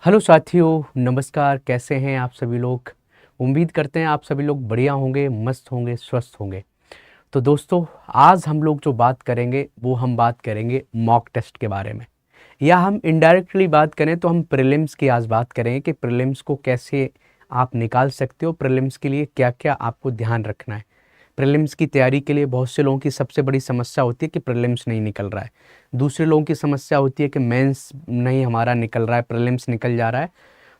Hello साथियों, नमस्कार। कैसे हैं आप सभी लोग? उम्मीद करते हैं आप सभी लोग बढ़िया होंगे, मस्त होंगे, स्वस्थ होंगे। तो दोस्तों, आज हम लोग जो बात करेंगे वो हम बात करेंगे मॉक टेस्ट के बारे में, या हम इनडायरेक्टली बात करें तो हम प्रीलिम्स की आज बात करेंगे कि प्रीलिम्स को कैसे आप निकाल सकते हो, प्रीलिम्स के लिए क्या क्या आपको ध्यान रखना है। प्रीलिम्स की तैयारी के लिए बहुत से लोगों की सबसे बड़ी समस्या होती है कि प्रीलिम्स नहीं निकल रहा है। दूसरे लोगों की समस्या होती है कि मेंस नहीं हमारा निकल रहा है, प्रीलिम्स निकल जा रहा है।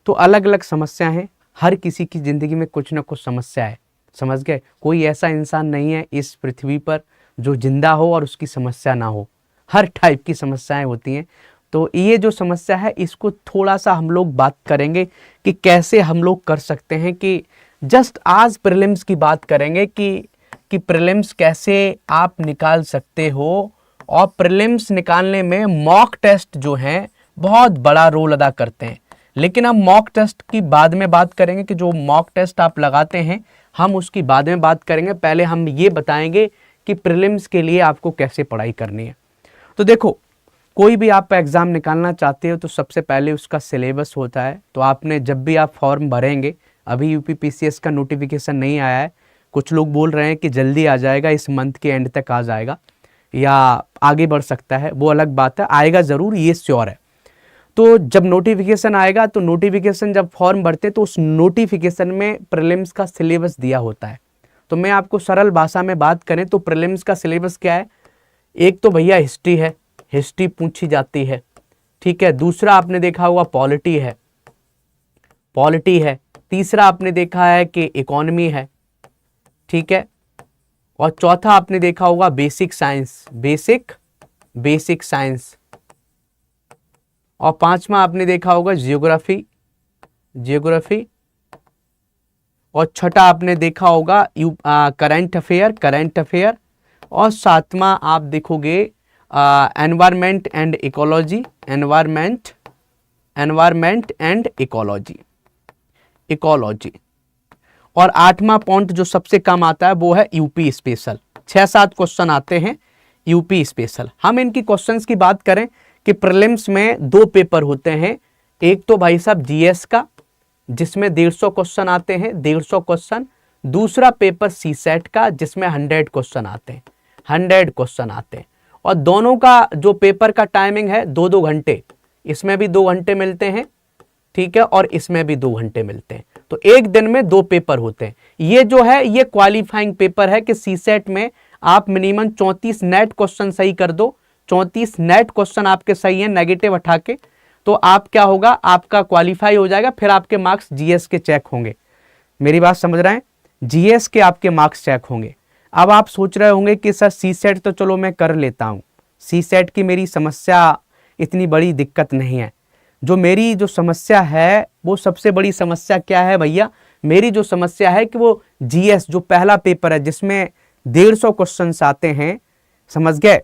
तो अलग अलग समस्या हैं, हर किसी की ज़िंदगी में कुछ ना कुछ समस्या है। समझ गए? कोई ऐसा इंसान नहीं है इस पृथ्वी पर जो जिंदा हो और उसकी समस्या ना हो। हर टाइप की समस्याएं होती हैं। तो ये जो समस्या है इसको थोड़ा सा हम लोग बात करेंगे कि कैसे हम लोग कर सकते हैं। कि जस्ट आज प्रीलिम्स की बात करेंगे कि प्रीलिम्स कैसे आप निकाल सकते हो। और प्रीलिम्स निकालने में मॉक टेस्ट जो हैं बहुत बड़ा रोल अदा करते हैं। लेकिन हम मॉक टेस्ट की बाद में बात करेंगे कि जो मॉक टेस्ट आप लगाते हैं हम उसकी बाद में बात करेंगे। पहले हम ये बताएंगे कि प्रीलिम्स के लिए आपको कैसे पढ़ाई करनी है। तो देखो, कोई भी आप एग्ज़ाम निकालना चाहते हो तो सबसे पहले उसका सिलेबस होता है। तो आपने जब भी आप फॉर्म भरेंगे, अभी यूपीपीसीएस का नोटिफिकेशन नहीं आया है, कुछ लोग बोल रहे हैं कि जल्दी आ जाएगा, इस मंथ के एंड तक आ जाएगा या आगे बढ़ सकता है, वो अलग बात है। आएगा ज़रूर, ये श्योर है। तो जब नोटिफिकेशन आएगा तो नोटिफिकेशन जब फॉर्म भरते तो उस नोटिफिकेशन में प्रीलिम्स का सिलेबस दिया होता है। तो मैं आपको सरल भाषा में बात करें तो प्रीलिम्स का सिलेबस क्या है? एक तो भैया हिस्ट्री है, हिस्ट्री पूछी जाती है, ठीक है। दूसरा आपने देखा होगा पॉलिटी है, पॉलिटी है। तीसरा आपने देखा है कि इकोनॉमी है, ठीक है। और चौथा आपने देखा होगा बेसिक साइंस, बेसिक साइंस। और पांचवा आपने देखा होगा जियोग्राफी, जियोग्राफी। और छठा आपने देखा होगा करंट अफेयर, करंट अफेयर। और सातवां आप देखोगे environment and ecology, environment and ecology, ecology. और आठवां पॉइंट जो सबसे कम आता है वो है यूपी स्पेशल। 6-7 क्वेश्चन आते हैं यूपी स्पेशल। हम इनकी क्वेश्चंस की बात करें कि प्रीलिम्स में 2 पेपर होते हैं। एक तो भाई साहब जीएस का, जिसमें 150 क्वेश्चन आते हैं, 150 क्वेश्चन। दूसरा पेपर सीसेट का, जिसमें 100 क्वेश्चन आते हैं, 100 क्वेश्चन आते हैं। और दोनों का जो पेपर का टाइमिंग है 2-2 घंटे। इसमें भी 2 घंटे मिलते हैं, ठीक है, और इसमें भी 2 घंटे मिलते हैं। तो एक दिन में 2 पेपर होते हैं। ये जो है ये क्वालिफाइंग पेपर है कि सीसेट में आप मिनिमम 34 नेट क्वेश्चन सही कर दो। 34 नेट क्वेश्चन आपके सही है नेगेटिव हटा के, तो आप क्या होगा, आपका क्वालिफाई हो जाएगा। फिर आपके मार्क्स जीएस के चेक होंगे। मेरी बात समझ रहे हैं? जीएस के आपके मार्क्स चेक होंगे। अब आप सोच रहे होंगे कि सर सीसेट तो चलो मैं कर लेता हूं, सीसेट की मेरी समस्या इतनी बड़ी दिक्कत नहीं है। जो मेरी जो समस्या है वो सबसे बड़ी समस्या क्या है भैया? मेरी जो समस्या है कि वो जीएस जो पहला पेपर है जिसमें 150 क्वेश्चंस आते हैं, समझ गए,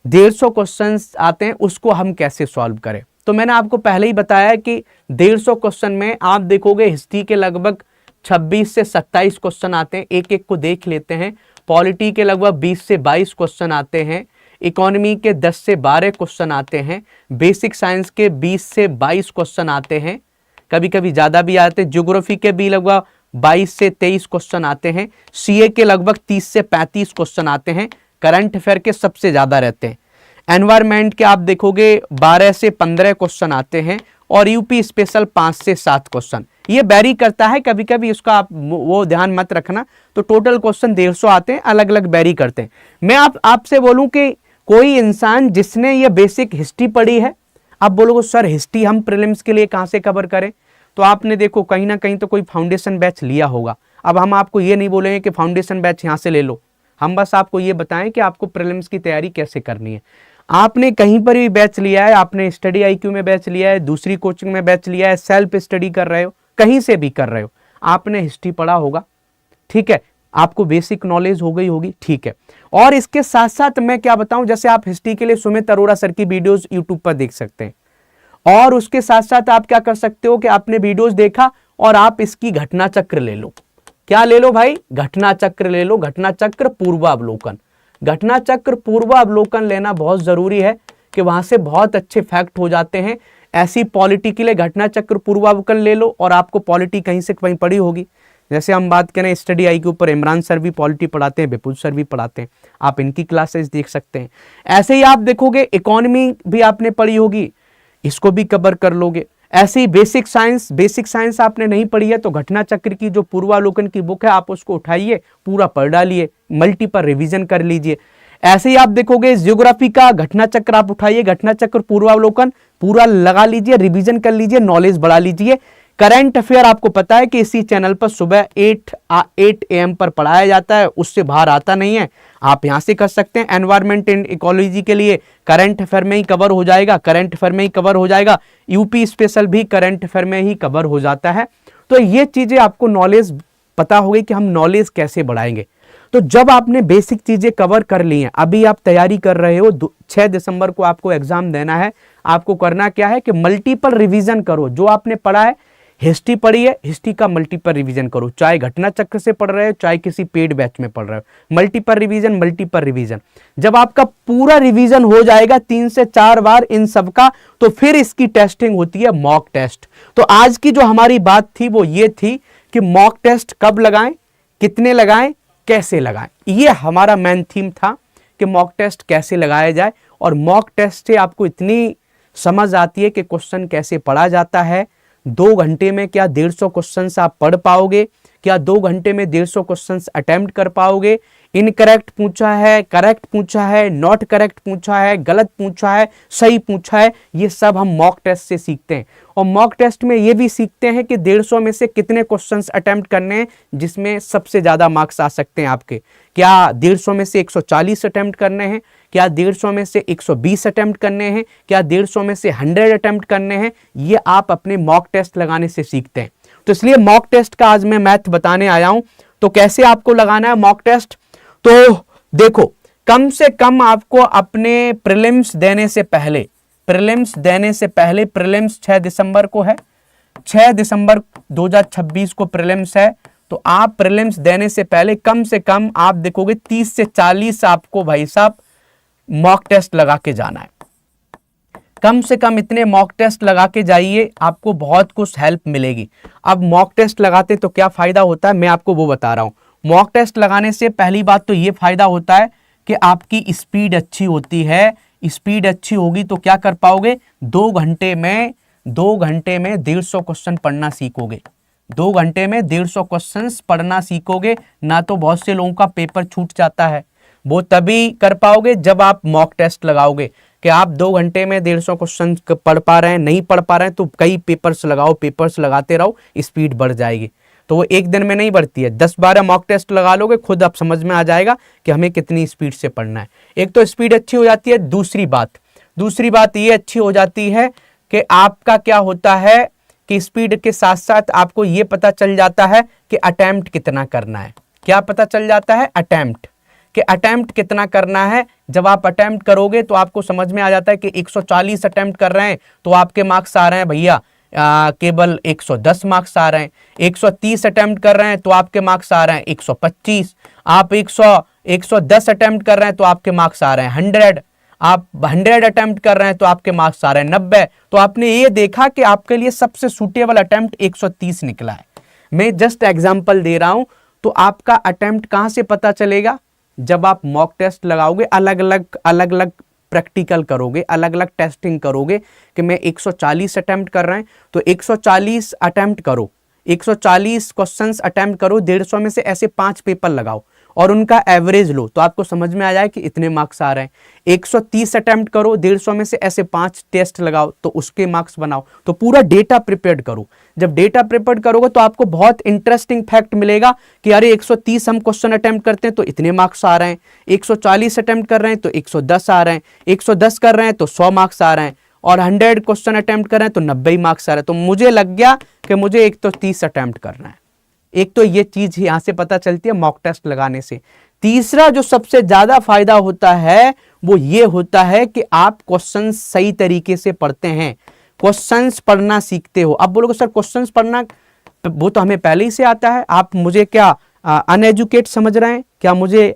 150 क्वेश्चंस आते हैं, उसको हम कैसे सॉल्व करें। तो मैंने आपको पहले ही बताया कि 150 क्वेश्चन में आप देखोगे हिस्ट्री के लगभग 26 से 27 क्वेश्चन आते हैं, एक एक को देख लेते हैं। पॉलिटी के लगभग 20 से 22 क्वेश्चन आते हैं। इकोनॉमी के 10 से 12 क्वेश्चन आते हैं। बेसिक साइंस के 20 से 22 क्वेश्चन आते हैं, कभी कभी ज़्यादा भी आते हैं। ज्योग्राफी के भी लगभग 22 से 23 क्वेश्चन आते हैं। सीए के लगभग 30 से 35 क्वेश्चन आते हैं। करंट अफेयर के सबसे ज़्यादा रहते हैं। एनवायरमेंट के आप देखोगे 12 से 15 क्वेश्चन आते हैं। और यूपी स्पेशल 5 से 7 क्वेश्चन। ये बैरी करता है, कभी कभी उसका आप वो ध्यान मत रखना। तो टोटल क्वेश्चन 150 आते हैं, अलग अलग बैरी करते हैं। मैं आपसे बोलूं कि कोई इंसान जिसने ये बेसिक हिस्ट्री पढ़ी है, आप बोलोगे सर हिस्ट्री हम प्रीलिम्स के लिए कहाँ से कवर करें? तो आपने देखो कहीं ना कहीं तो कोई फाउंडेशन बैच लिया होगा। अब हम आपको ये नहीं बोलेंगे कि फाउंडेशन बैच यहाँ से ले लो, हम बस आपको ये बताएं कि आपको प्रीलिम्स की तैयारी कैसे करनी है। आपने कहीं पर भी बैच लिया है, आपने स्टडी आईक्यू में बैच लिया है, दूसरी कोचिंग में बैच लिया है, सेल्फ स्टडी कर रहे हो, कहीं से भी कर रहे हो, आपने हिस्ट्री पढ़ा होगा, ठीक है, आपको बेसिक नॉलेज हो गई होगी, ठीक है। और इसके साथ साथ मैं क्या बताऊं, जैसे आप हिस्ट्री के लिए सुमित अरोड़ा सर की वीडियोस यूट्यूब पर देख सकते हैं। और उसके साथ साथ आप क्या कर सकते हो कि आपने वीडियोस देखा और आप इसकी घटना चक्र ले लो। क्या ले लो भाई? घटना चक्र ले लो, घटना चक्र पूर्वावलोकन। घटना चक्र पूर्वावलोकन लेना बहुत जरूरी है, कि वहां से बहुत अच्छे फैक्ट हो जाते हैं। ऐसी पॉलिटी के लिए घटना चक्र पूर्वावलोकन ले लो और आपको पॉलिटी कहीं से कहीं पड़ी होगी। जैसे हम बात करें स्टडी आई के ऊपर, इमरान सर भी पॉलिटी पढ़ाते हैं, विपुल सर भी पढ़ाते हैं, आप इनकी क्लासेस देख सकते हैं। ऐसे ही आप देखोगे इकोनॉमी भी आपने पढ़ी होगी, इसको भी कवर कर लोगे। ऐसे ही बेसिक साइंस आपने नहीं पढ़ी है तो घटना चक्र की जो पूर्वावलोकन की बुक है आप उसको उठाइए, पूरा पढ़ डालिए, मल्टीपल रिवीजन कर लीजिए। ऐसे ही आप देखोगे ज्योग्राफी का घटना चक्र आप उठाइए, घटना चक्र पूर्वावलोकन पूरा लगा लीजिए, रिवीजन कर लीजिए, नॉलेज बढ़ा लीजिए। करंट अफेयर आपको पता है कि इसी चैनल पर सुबह 8 AM पर पढ़ाया जाता है, उससे बाहर आता नहीं है, आप यहां से कर सकते हैं। एनवायरमेंट एंड इकोलॉजी के लिए करंट अफेयर में ही कवर हो जाएगा, यूपी स्पेशल भी करंट अफेयर में ही कवर हो जाता है। तो ये चीजें आपको नॉलेज पता होगी कि हम नॉलेज कैसे बढ़ाएंगे। तो जब आपने बेसिक चीजें कवर कर ली हैं, अभी आप तैयारी कर रहे हो, 6 दिसंबर को आपको एग्जाम देना है, आपको करना क्या है कि मल्टीपल रिवीजन करो। जो आपने पढ़ा है, हिस्ट्री पढ़ी है, हिस्ट्री का मल्टीपल रिवीजन करो, चाहे घटना चक्र से पढ़ रहे हो चाहे किसी पेड बैच में पढ़ रहे हो। मल्टीपल रिवीजन जब आपका पूरा रिवीजन हो जाएगा 3 से 4 बार इन सब का, तो फिर इसकी टेस्टिंग होती है मॉक टेस्ट। तो आज की जो हमारी बात थी वो ये थी कि मॉक टेस्ट कब लगाएं, कितने लगाएं, कैसे लगाएं। ये हमारा मेन थीम था कि मॉक टेस्ट कैसे लगाया जाए। और मॉक टेस्ट से आपको इतनी समझ आती है कि क्वेश्चन कैसे पढ़ा जाता है। 2 घंटे में क्या 150 क्वेश्चन आप पढ़ पाओगे, क्या 2 घंटे में 150 क्वेश्चन अटेम्प्ट कर पाओगे। इनकरेक्ट पूछा है, करेक्ट पूछा है, नॉट करेक्ट पूछा है, गलत पूछा है, सही पूछा है, ये सब हम मॉक टेस्ट से सीखते हैं। और मॉक टेस्ट में ये भी सीखते हैं कि 150 में से कितने क्वेश्चंस अटेम्प्ट करने हैं जिसमें सबसे ज्यादा मार्क्स आ सकते हैं आपके। क्या 150 में से 140 अटेम्प्ट करने हैं, क्या 150 में से 120 अटेम्प्ट करने हैं, क्या 150 में से 100 अटेम्प्ट करने हैं, ये आप अपने मॉक टेस्ट लगाने से सीखते हैं। तो इसलिए मॉक टेस्ट का आज मैं मैथ बताने आया हूं। तो कैसे आपको लगाना है मॉक टेस्ट, तो देखो, कम से कम आपको अपने प्रीलिम्स देने से पहले, प्रीलिम्स 6 दिसंबर को है, 6 दिसंबर 2026 को प्रीलिम्स है। तो आप प्रीलिम्स देने से पहले कम से कम आप देखोगे 30 से 40 आपको भाई साहब मॉक टेस्ट लगा के जाना है। कम से कम इतने मॉक टेस्ट लगा के जाइए, आपको बहुत कुछ हेल्प मिलेगी। अब मॉक टेस्ट लगाते तो क्या फायदा होता है, मैं आपको वो बता रहा हूं। मॉक टेस्ट लगाने से पहली बात तो ये फायदा होता है कि आपकी स्पीड अच्छी होती है। स्पीड अच्छी होगी तो क्या कर पाओगे, 2 घंटे में 150 क्वेश्चन पढ़ना सीखोगे। 2 घंटे में 150 क्वेश्चन पढ़ना सीखोगे। ना तो बहुत से लोगों का पेपर छूट जाता है, वो तभी कर पाओगे जब आप मॉक टेस्ट लगाओगे। कि आप 2 घंटे में 150 क्वेश्चन पढ़ पा रहे हैं, नहीं पढ़ पा रहे हैं, तो कई पेपर्स लगाओ, पेपर्स लगाते रहो, स्पीड बढ़ जाएगी। तो वो एक दिन में नहीं बढ़ती है, 10-12 मॉक टेस्ट लगा लोगे, खुद आप समझ में आ जाएगा कि हमें कितनी स्पीड से पढ़ना है। एक तो स्पीड अच्छी हो जाती है। दूसरी बात ये अच्छी हो जाती है कि आपका क्या होता है कि स्पीड के साथ साथ आपको ये पता चल जाता है कि अटेम्प्ट कितना करना है। क्या पता चल जाता है, अटेम्प्ट कितना करना है। जब आप अटेम्प्ट करोगे तो आपको समझ में आ जाता है कि 140 अटेम्प्ट कर रहे हैं तो आपके मार्क्स आ रहे हैं भैया केवल 110 मार्क्स आ रहे हैं। 130 अटेम्प्ट कर रहे हैं तो आपके मार्क्स आ रहे हैं 125। आप 110 अटेम्प्ट कर रहे हैं तो आपके मार्क्स आ रहे हैं 100। आप 100 अटेम्प्ट कर रहे हैं तो आपके मार्क्स आ रहे हैं 90। तो आपने ये देखा कि आपके लिए सबसे सूटेबल अटेम्प्ट 130 निकला है। मैं जस्ट एग्जांपल दे रहा हूं। तो आपका अटेम्प्ट कहां से पता चलेगा, जब आप मॉक टेस्ट लगाओगे, अलग अलग प्रैक्टिकल करोगे, अलग अलग टेस्टिंग करोगे कि मैं 140 अटेम्प्ट कर रहे हैं तो 140 अटेम्प्ट करो, 140 क्वेश्चंस अटेम्प्ट करो, 150 में से ऐसे 5 पेपर लगाओ और उनका एवरेज लो तो आपको समझ में आ जाए कि इतने मार्क्स आ रहे हैं। 130 अटेम्प्ट करो, 150 में से ऐसे 5 टेस्ट लगाओ तो उसके मार्क्स बनाओ। तो पूरा डेटा प्रिपेयर करो। जब डेटा प्रिपेयर करोगे तो आपको बहुत इंटरेस्टिंग फैक्ट मिलेगा कि अरे 130 हम क्वेश्चन अटेम्प्ट करते हैं तो इतने मार्क्स आ रहे हैं, 140 अटेम्प्ट कर रहे हैं तो 110 आ रहे हैं, 110 कर रहे हैं तो 100 मार्क्स आ रहे हैं, और 100 क्वेश्चन अटेम्प्ट कर रहे हैं तो 90 मार्क्स आ रहे हैं। तो मुझे लग गया कि मुझे 130 अटेम्प्ट करना है। एक तो ये चीज यहां से पता चलती है मॉक टेस्ट लगाने से। तीसरा जो सबसे ज्यादा फायदा होता है वो ये होता है कि आप क्वेश्चन सही तरीके से पढ़ते हैं, क्वेश्चंस पढ़ना सीखते हो। अब बोलोगे सर क्वेश्चंस पढ़ना वो तो हमें पहले ही से आता है, आप मुझे क्या अनएजुकेट समझ रहे हैं, क्या मुझे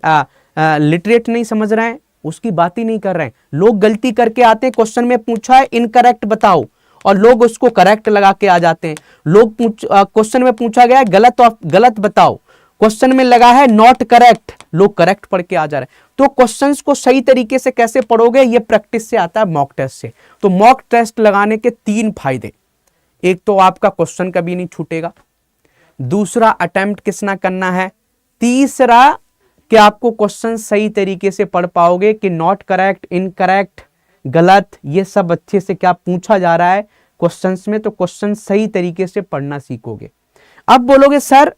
लिटरेट नहीं समझ रहे हैं? उसकी बात ही नहीं कर रहे हैं। लोग गलती करके आते हैं, क्वेश्चन में पूछा है इनकरेक्ट बताओ और लोग उसको करेक्ट लगा के आ जाते हैं। लोग क्वेश्चन में पूछा गया है गलत बताओ, क्वेश्चन में लगा है नॉट करेक्ट, लोग करेक्ट पढ़ के आ जा रहे हैं। तो क्वेश्चंस को सही तरीके से कैसे पढ़ोगे, ये प्रैक्टिस से आता है, मॉक टेस्ट से। तो मॉक टेस्ट लगाने के 3 फायदे, एक तो आपका क्वेश्चन कभी नहीं छूटेगा, दूसरा अटेम्प्ट किसना करना है, तीसरा कि आपको क्वेश्चन सही तरीके से पढ़ पाओगे कि नॉट करेक्ट, इनकरेक्ट, गलत, ये सब अच्छे से क्या पूछा जा रहा है क्वेश्चंस में, तो क्वेश्चन सही तरीके से पढ़ना सीखोगे। अब बोलोगे सर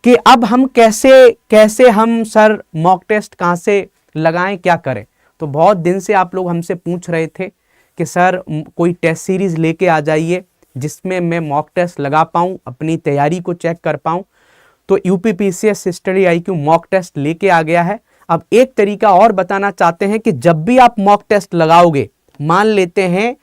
कि अब हम कैसे हम सर मॉक टेस्ट कहां से लगाएं, क्या करें। तो बहुत दिन से आप लोग हमसे पूछ रहे थे कि सर कोई टेस्ट सीरीज लेके आ जाइए जिसमें मैं मॉक टेस्ट लगा पाऊं, अपनी तैयारी को चेक कर पाऊं। तो UPPCS Study IQ mock test लेके आ गया है। अब एक तरीका और बताना चाहते हैं कि जब भी आप मॉक टेस्ट लगाओगे, मान लेते हैं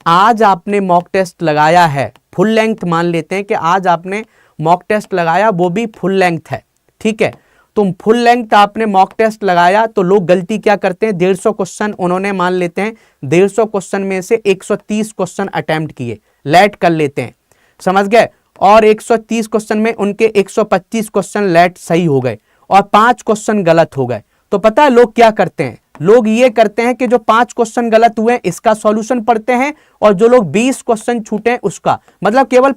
आज आपने मॉक टेस्ट लगाया है फुल लेंथ, मान लेते हैं कि आज आपने मॉक टेस्ट लगाया, वो भी फुल लेंथ है, ठीक है। तुम फुल लेंथ आपने मॉक टेस्ट लगाया, तो लोग गलती क्या करते हैं, 150 क्वेश्चन उन्होंने मान लेते हैं 150 क्वेश्चन में से 130 क्वेश्चन अटेम्प्ट किए, लेट कर लेते हैं, समझ गए, और 130 क्वेश्चन में उनके 125 क्वेश्चन लेट सही हो गए और 5 क्वेश्चन गलत हो गए। तो पता है लोग क्या करते हैं, लोग ये करते हैं कि जो 5 क्वेश्चन गलत हुए इसका सॉल्यूशन पढ़ते हैं और जो लोग 20 क्वेश्चन छूटे उसका, मतलब केवल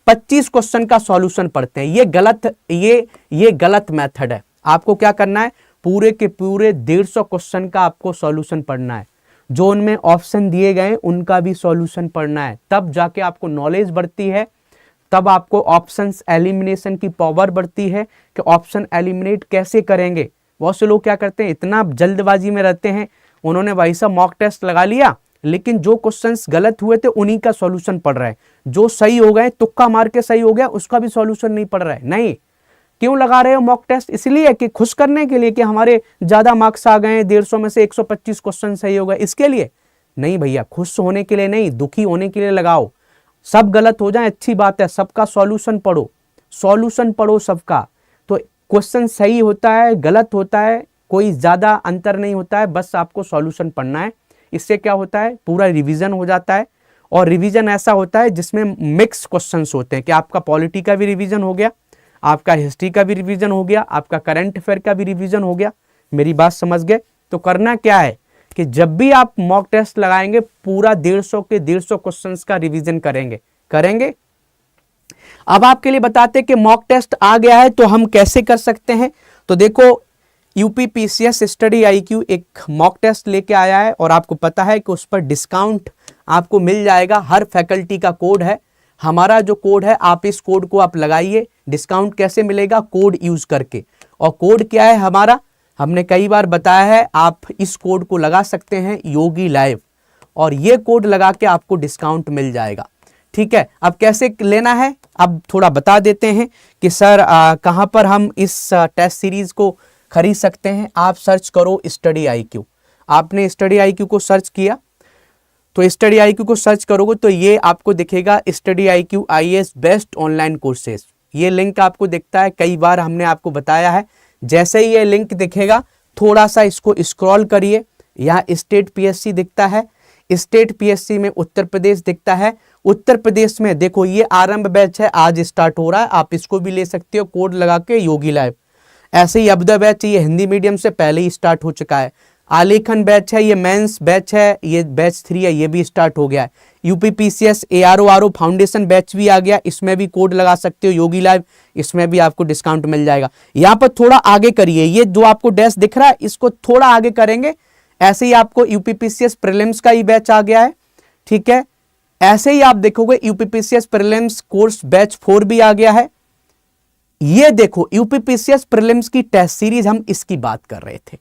25 क्वेश्चन का सॉल्यूशन पढ़ते हैं। ये गलत मेथड है। आपको क्या करना है, पूरे के पूरे 150 क्वेश्चन का आपको सॉल्यूशन पढ़ना है, जो उनमें ऑप्शन दिए गए उनका भी सॉल्यूशन पढ़ना है, तब जाके आपको नॉलेज बढ़ती है, तब आपको ऑप्शंस एलिमिनेशन की पावर बढ़ती है कि ऑप्शन एलिमिनेट कैसे करेंगे। बहुत से लोग क्या करते हैं, इतना जल्दबाजी में रहते हैं, उन्होंने वही सा मॉक टेस्ट लगा लिया, लेकिन जो क्वेश्चंस गलत हुए थे उन्हीं का सॉल्यूशन पढ़ रहे हैं, जो सही हो गए तुक्का मार के सही हो गया उसका भी सॉल्यूशन नहीं पढ़ रहा है। नहीं, क्यों लगा रहे हो मॉक टेस्ट, इसलिए कि खुश करने के लिए कि हमारे ज्यादा मार्क्स आ गए, 150 में से 125 क्वेश्चन सही हो गए, इसके लिए नहीं भैया, खुश होने के लिए नहीं, दुखी होने के लिए लगाओ। सब गलत हो जाए अच्छी बात है, सबका सॉल्यूशन पढ़ो सबका। तो क्वेश्चन सही होता है गलत होता है कोई ज्यादा अंतर नहीं होता है, बस आपको सॉल्यूशन पढ़ना है। इससे क्या होता है, पूरा रिवीजन हो जाता है, और रिवीजन ऐसा होता है जिसमें मिक्स क्वेश्चंस होते हैं कि आपका पॉलिटी का भी रिवीजन हो गया, आपका हिस्ट्री का भी रिवीजन हो गया, आपका करंट अफेयर का भी रिवीजन हो गया। मेरी बात समझ गए। तो करना क्या है कि जब भी आप मॉक टेस्ट लगाएंगे पूरा 150 के 150 क्वेश्चंस का रिवीजन करेंगे। अब आपके लिए बताते हैं कि मॉक टेस्ट आ गया है तो हम कैसे कर सकते हैं। तो देखो, यूपीपीसीएस स्टडी आईक्यू एक मॉक टेस्ट लेके आया है और आपको पता है कि उस पर डिस्काउंट आपको मिल जाएगा। हर फैकल्टी का कोड है, हमारा जो कोड है आप इस कोड को आप लगाइए। डिस्काउंट कैसे मिलेगा, कोड यूज करके। और कोड क्या है हमारा, हमने कई बार बताया है, आप इस कोड को लगा सकते हैं योगी लाइव, और ये कोड लगा के आपको डिस्काउंट मिल जाएगा। ठीक है, अब कैसे लेना है अब थोड़ा बता देते हैं कि सर कहां पर हम इस टेस्ट सीरीज को खरीद सकते हैं। आप सर्च करो स्टडी आईक्यू, आपने स्टडी आईक्यू को सर्च किया तो स्टडी आईक्यू को सर्च करोगे तो ये आपको दिखेगा study IQ IAS best online courses. ये लिंक आपको दिखता है, कई बार हमने आपको बताया है। जैसे ही ये लिंक दिखेगा थोड़ा सा इसको स्क्रॉल करिए, यहाँ स्टेट पीएससी दिखता है, स्टेट पीएससी में उत्तर प्रदेश दिखता है। उत्तर प्रदेश में देखो ये आरंभ बैच है, आज स्टार्ट हो रहा है, आप इसको भी ले सकते हो कोड लगा के योगी लाइव। ऐसे ही अब्दा बैच, ये हिंदी मीडियम से पहले ही स्टार्ट हो चुका है। आलेखन बैच है, ये मेंस बैच है, ये बैच 3 है, ये भी स्टार्ट हो गया है। यूपीपीसीएस एआरओ फाउंडेशन बैच भी आ गया, इसमें भी कोड लगा सकते हो योगी लाइव, इसमें भी आपको डिस्काउंट मिल जाएगा। यहाँ पर थोड़ा आगे करिए, ये जो आपको डैश दिख रहा है इसको थोड़ा आगे करेंगे, ऐसे ही आपको यूपीपीसीएस प्रीलिम्स का ही बैच आ गया है। ठीक है, ऐसे ही आप देखोगे यूपीपीसीएस प्रीलिम्स कोर्स बैच 4 भी आ गया है। ये देखो यूपीपीसीएस प्रीलिम्स की टेस्ट सीरीज, हम इसकी बात कर रहे थे।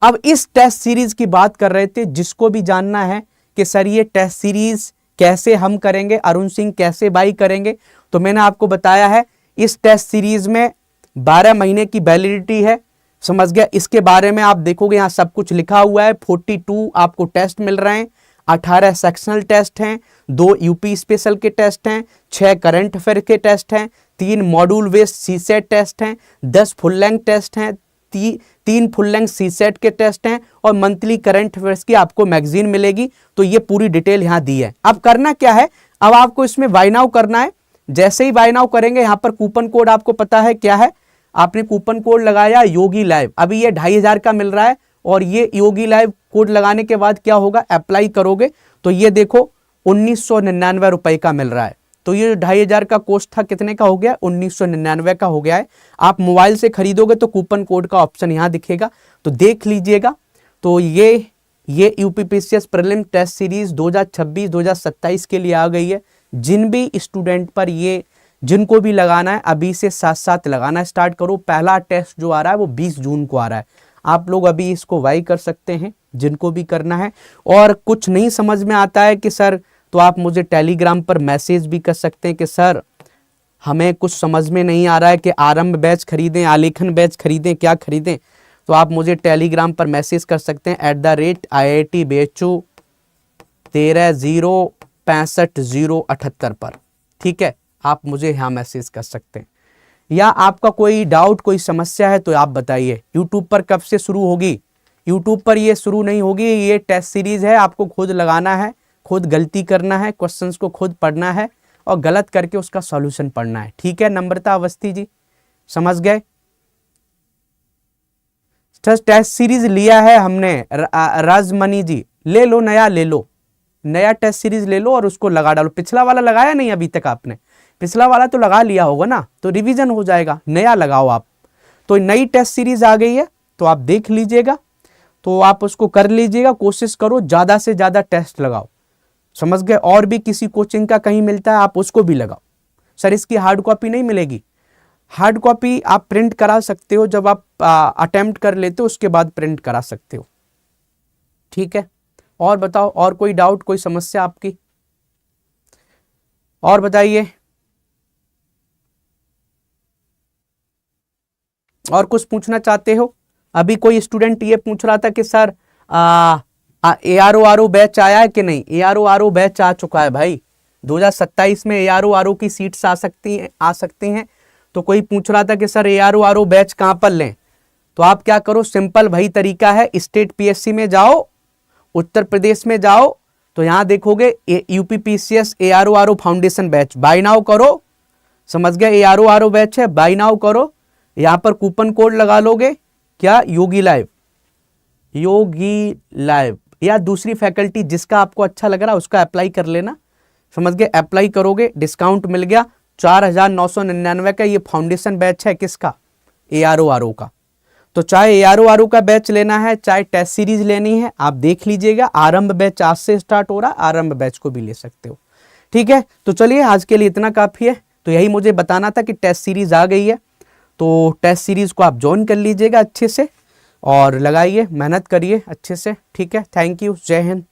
अब इस टेस्ट सीरीज की बात कर रहे थे, जिसको भी जानना है कि सर ये टेस्ट सीरीज कैसे हम करेंगे, अरुण सिंह कैसे बाई करेंगे, तो मैंने आपको बताया है इस टेस्ट सीरीज में 12 महीने की वैलिडिटी है, समझ गया। इसके बारे में आप देखोगे यहाँ सब कुछ लिखा हुआ है। 42 आपको टेस्ट मिल रहे हैं, 18 सेक्शनल टेस्ट हैं, 2 यूपी स्पेशल के टेस्ट हैं, 6 करंट अफेयर के टेस्ट हैं, 3 मॉड्यूल बेस्ड सीसेट टेस्ट हैं, 10 फुल लेंथ टेस्ट हैं, तीन फुल लेंथ सी सेट के टेस्ट हैं और मंथली करंट अफेयर्स की आपको मैगजीन मिलेगी। तो ये पूरी डिटेल यहाँ दी है। अब करना क्या है, अब आपको इसमें बाय नाउ करना है। जैसे ही बाय नाउ करेंगे, यहाँ पर कूपन कोड आपको पता है क्या है, आपने कूपन कोड लगाया योगी लाइव, अभी ये 2500 का मिल रहा है। और ये योगी लाइव कोड लगाने के बाद क्या होगा, अप्लाई करोगे तो ये देखो 1999 रुपए का मिल रहा है। तो ये 2500 का कोर्स था, कितने का हो गया, 1999 का हो गया है। आप मोबाइल से खरीदोगे तो कूपन कोड का ऑप्शन यहाँ दिखेगा, तो देख लीजिएगा। तो ये यूपीपीसीएस प्रीलिम टेस्ट सीरीज 2026-2027 के लिए आ गई है। जिन भी स्टूडेंट पर ये, जिनको भी लगाना है अभी से साथ साथ लगाना स्टार्ट करो। पहला टेस्ट जो आ रहा है वो 20 जून को आ रहा है। आप लोग अभी इसको वाई कर सकते हैं जिनको भी करना है। और कुछ नहीं समझ में आता है कि सर, तो आप मुझे टेलीग्राम पर मैसेज भी कर सकते हैं कि सर हमें कुछ समझ में नहीं आ रहा है कि आरंभ बैच खरीदें, आलेखन बैच खरीदें, क्या खरीदें। तो आप मुझे टेलीग्राम पर मैसेज कर सकते हैं @IIT-BHU 13065078 पर, ठीक है। आप मुझे यहाँ मैसेज कर सकते हैं। या आपका कोई डाउट, कोई समस्या है तो आप बताइए। यूट्यूब पर कब से शुरू होगी, यूट्यूब पर ये शुरू नहीं होगी, ये टेस्ट सीरीज है, आपको खुद लगाना है, खुद गलती करना है, क्वेश्चंस को खुद पढ़ना है और गलत करके उसका सॉल्यूशन पढ़ना है, ठीक है। नम्रता अवस्थी जी, समझ गए। टेस्ट सीरीज लिया है हमने, राजमणि जी ले लो, नया ले लो, नया टेस्ट सीरीज ले लो और उसको लगा डालो। पिछला वाला लगाया नहीं अभी तक आपने, पिछला वाला तो लगा लिया होगा ना, तो रिवीजन हो जाएगा, नया लगाओ आप। तो नई टेस्ट सीरीज आ गई है, तो आप देख लीजिएगा, तो आप उसको कर लीजिएगा। कोशिश करो ज़्यादा से ज़्यादा टेस्ट लगाओ, समझ गए। और भी किसी कोचिंग का कहीं मिलता है आप उसको भी लगाओ। सर इसकी हार्ड कॉपी नहीं मिलेगी, हार्ड कॉपी आप प्रिंट करा सकते हो, जब आप अटेम्प्ट कर लेते हो उसके बाद प्रिंट करा सकते हो, ठीक है। और बताओ, और कोई डाउट, कोई समस्या आपकी, और बताइए। और कुछ पूछना चाहते हो? अभी कोई स्टूडेंट ये पूछ रहा था कि सर ARO बैच आया है कि नहीं। ARO बैच आ चुका है भाई, 2027 में ARO की सीट्स आ सकती हैं। तो कोई पूछ रहा था कि सर ARO बैच कहाँ पर लें, तो आप क्या करो, सिंपल वही तरीका है। स्टेट PSC में जाओ, उत्तर प्रदेश में जाओ, तो यहाँ देखोगे UPPCS ARO foundation batch, buy now करो, समझ गए। ARO बैच है, बाय नाउ करो। यहाँ पर कूपन कोड लगा लोगे, क्या, योगी लाइव, या दूसरी फैकल्टी जिसका आपको अच्छा लग रहा है उसका अप्लाई कर लेना, समझ गए। अप्लाई करोगे, डिस्काउंट मिल गया 4999 का। ये फाउंडेशन बैच है किसका, ARO का। तो चाहे ARO का बैच लेना है, चाहे टेस्ट सीरीज लेनी है, आप देख लीजिएगा। आरंभ बैच आज से स्टार्ट हो रहा है, आरंभ बैच को भी ले सकते हो, ठीक है। तो चलिए आज के लिए इतना काफ़ी है। तो यही मुझे बताना था कि टेस्ट सीरीज आ गई है, तो टेस्ट सीरीज को आप ज्वाइन कर लीजिएगा अच्छे से और लगाइए, मेहनत करिए अच्छे से, ठीक है। थैंक यू, जय हिंद।